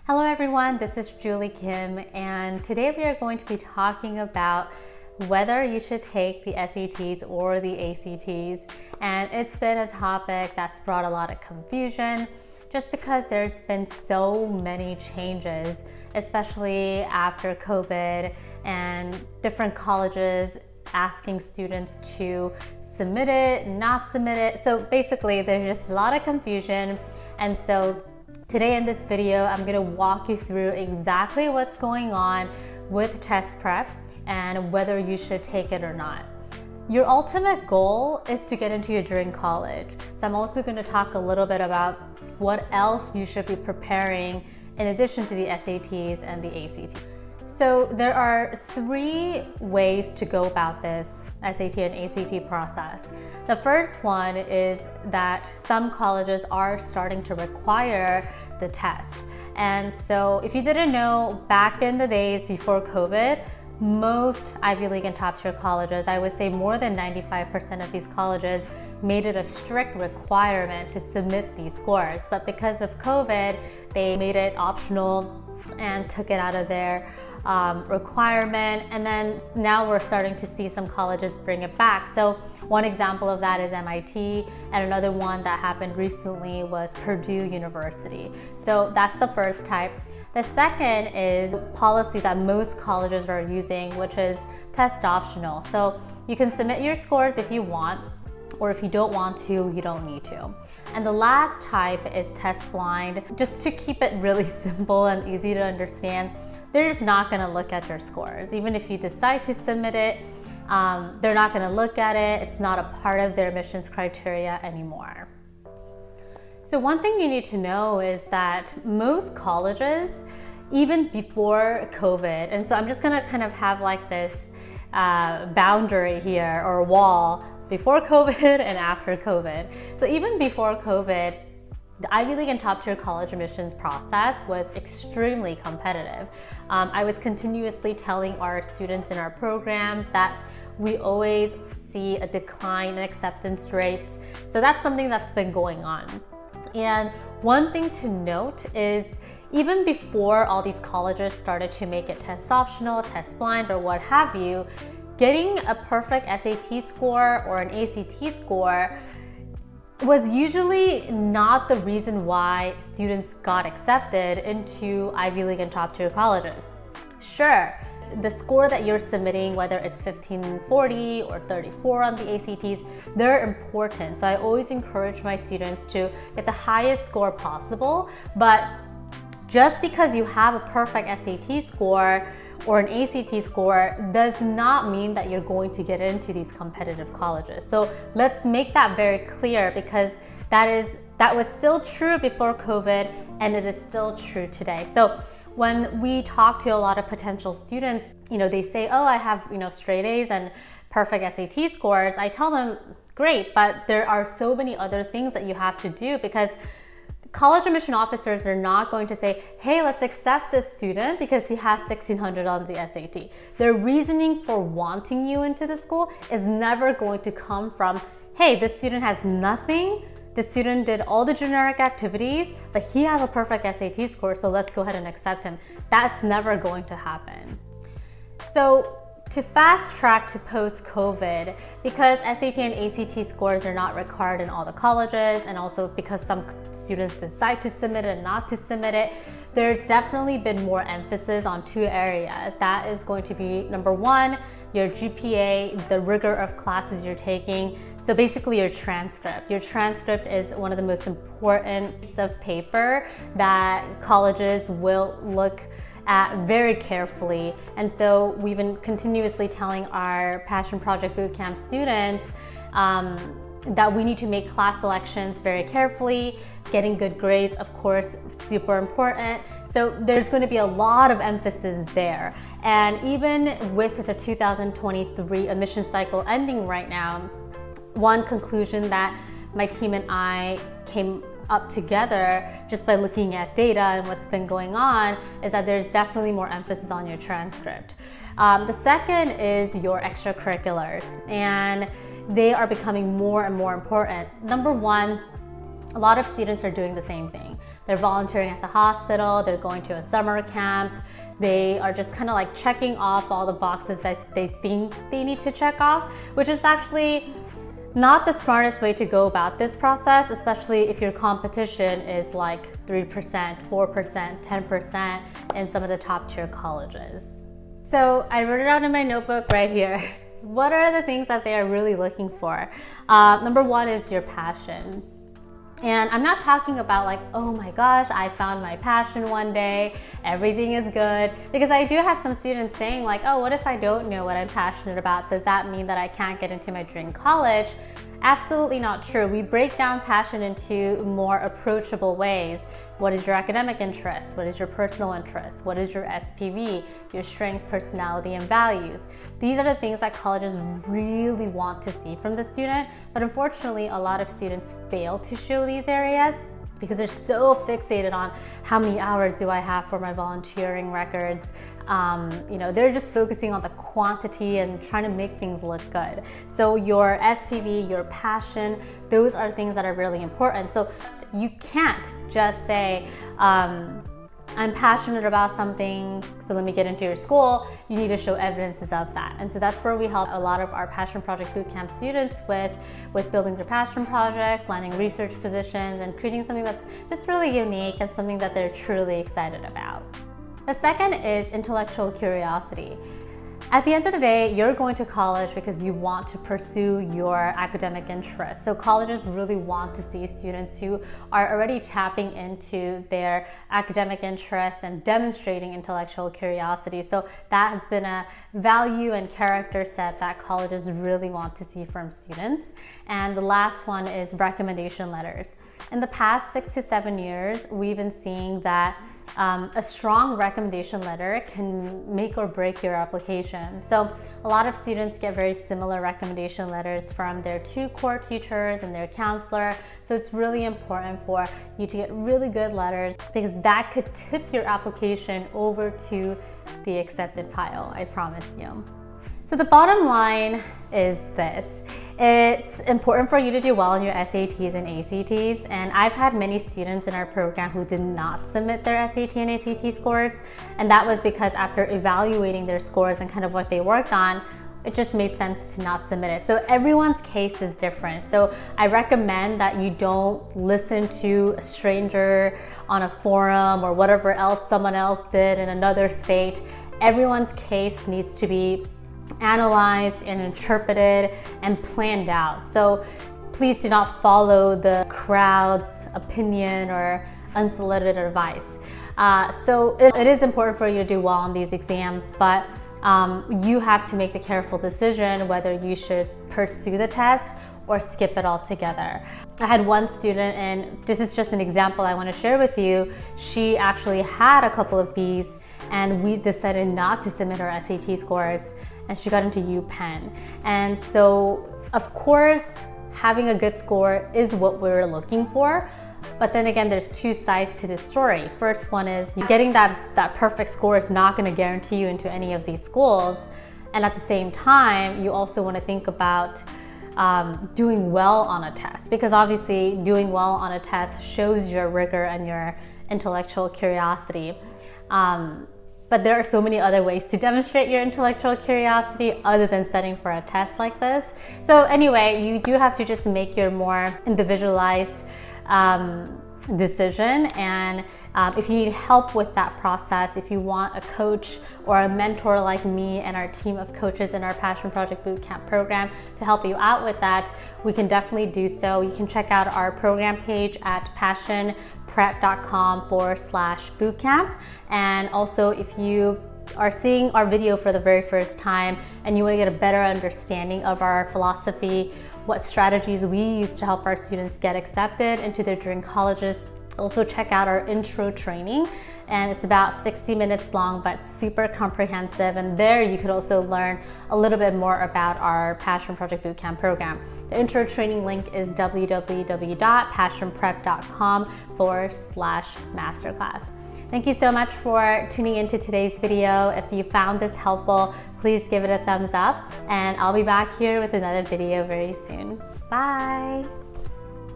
Hello everyone, this is Julie Kim, and today we are going to be talking about whether you should take the SATs or the ACTs. And it's been a topic that's brought a lot of confusion just because there's been so many changes, especially after COVID and different colleges asking students to submit it, not submit it. So basically there's just a lot of confusion. And so today in this video, I'm going to walk you through exactly what's going on with test prep and whether you should take it or not. Your ultimate goal is to get into your dream college. So I'm also going to talk a little bit about what else you should be preparing in addition to the SATs and the ACTs. So there are three ways to go about this SAT and ACT process. The first one is that some colleges are starting to require the test. And so if you didn't know, back in the days before COVID, most Ivy League and top tier colleges, I would say more than 95% of these colleges made it a strict requirement to submit these scores. But because of COVID, they made it optional and took it out of their requirement, and then now we're starting to see some colleges bring it back. So one example of that is MIT, and another one that happened recently was Purdue University. So that's the first type. The second is policy that most colleges are using, which is test optional. So you can submit your scores if you want, or if you don't want to, you don't need to. And the last type is test blind. Just to keep it really simple and easy to understand, they're just not going to look at your scores. Even if you decide to submit it, they're not going to look at it. It's not a part of their admissions criteria anymore. So one thing you need to know is that most colleges, even before COVID, and so I'm just going to kind of have like this boundary here or wall before COVID and after COVID. So even before COVID, the Ivy League and top tier college admissions process was extremely competitive. I was continuously telling our students in our programs that we always see a decline in acceptance rates. So that's something that's been going on. And one thing to note is even before all these colleges started to make it test optional, test blind, or what have you, getting a perfect SAT score or an ACT score was usually not the reason why students got accepted into Ivy League and top tier colleges. Sure, the score that you're submitting, whether it's 1540 or 34 on the ACTs, they're important. So I always encourage my students to get the highest score possible, but just because you have a perfect SAT score or an ACT score does not mean that you're going to get into these competitive colleges. So let's make that very clear, because that was still true before COVID and it is still true today. So when we talk to a lot of potential students, they say, oh, I have, straight A's and perfect SAT scores. I tell them, great, but there are so many other things that you have to do, because college admission officers are not going to say, hey, let's accept this student because he has 1600 on the SAT. Their reasoning for wanting you into the school is never going to come from, hey, this student has nothing. The student did all the generic activities, but he has a perfect SAT score, so let's go ahead and accept him. That's never going to happen. So to fast track to post-COVID, because SAT and ACT scores are not required in all the colleges, and also because some students decide to submit it and not to submit it, there's definitely been more emphasis on two areas. That is going to be, number one, your GPA, the rigor of classes you're taking. So basically your transcript. Your transcript is one of the most important pieces of paper that colleges will look at very carefully. And so we've been continuously telling our Passion Project Bootcamp students that we need to make class selections very carefully. Getting good grades, of course, super important. So there's going to be a lot of emphasis there. And even with the 2023 admission cycle ending right now, one conclusion that my team and I came up together just by looking at data and what's been going on is that there's definitely more emphasis on your transcript. The second is your extracurriculars, and they are becoming more and more important. Number one, a lot of students are doing the same thing. they're volunteering at the hospital, they're going to a summer camp. They are just kind of like checking off all the boxes that they think they need to check off, which is actually not the smartest way to go about this process, especially if your competition is like 3%, 4%, 10% in some of the top tier colleges. So I wrote it out in my notebook right here. What are the things that they are really looking for? Number one is your passion. And I'm not talking about like, oh my gosh, I found my passion one day, everything is good. Because I do have some students saying like, oh, what if I don't know what I'm passionate about? Does that mean that I can't get into my dream college? Absolutely not true. We break down passion into more approachable ways. What is your academic interest? What is your personal interest? What is your SPV, your strength, personality, and values? These are the things that colleges really want to see from the student, but unfortunately, a lot of students fail to show these areas because they're so fixated on how many hours do I have for my volunteering records. They're just focusing on the quantity and trying to make things look good. So your SPV, your passion, those are things that are really important. So you can't just say, I'm passionate about something, so let me get into your school. You need to show evidences of that. And so that's where we help a lot of our Passion Project Bootcamp students with building their passion projects, landing research positions, and creating something that's just really unique and something that they're truly excited about. The second is intellectual curiosity. At the end of the day, you're going to college because you want to pursue your academic interests. So colleges really want to see students who are already tapping into their academic interests and demonstrating intellectual curiosity. So that has been a value and character set that colleges really want to see from students. And the last one is recommendation letters. In the past 6 to 7 years, we've been seeing that a strong recommendation letter can make or break your application. So a lot of students get very similar recommendation letters from their 2 core teachers and their counselor. So it's really important for you to get really good letters because that could tip your application over to the accepted pile, I promise you. So the bottom line is this. It's important for you to do well in your SATs and ACTs, and I've had many students in our program who did not submit their SAT and ACT scores, and that was because after evaluating their scores and kind of what they worked on, it just made sense to not submit it. So everyone's case is different. So I recommend that you don't listen to a stranger on a forum or whatever else someone else did in another state. Everyone's case needs to be analyzed and interpreted and planned out. So please do not follow the crowd's opinion or unsolicited advice. So it is important for you to do well on these exams, but you have to make the careful decision whether you should pursue the test or skip it altogether. I had one student, and this is just an example I want to share with you. She actually had a couple of B's, and we decided not to submit her SAT scores, and she got into UPenn. And so, of course, having a good score is what we're looking for. But then again, there's 2 sides to this story. First one is getting that perfect score is not going to guarantee you into any of these schools. And at the same time, you also want to think about doing well on a test, because obviously doing well on a test shows your rigor and your intellectual curiosity. But there are so many other ways to demonstrate your intellectual curiosity other than studying for a test like this. So anyway, you do have to just make your more individualized decision. And if you need help with that process, if you want a coach or a mentor like me and our team of coaches in our Passion Project Bootcamp program to help you out with that, we can definitely do so. You can check out our program page at passionprep.com/bootcamp. And also, if you are seeing our video for the very first time and you want to get a better understanding of our philosophy, what strategies we use to help our students get accepted into their dream colleges, also check out our intro training, and it's about 60 minutes long but super comprehensive, and there you could also learn a little bit more about our Passion Project Bootcamp program. The intro training link is www.passionprep.com/masterclass. Thank you so much for tuning into today's video. If you found this helpful, please give it a thumbs up, and I'll be back here with another video very soon. Bye.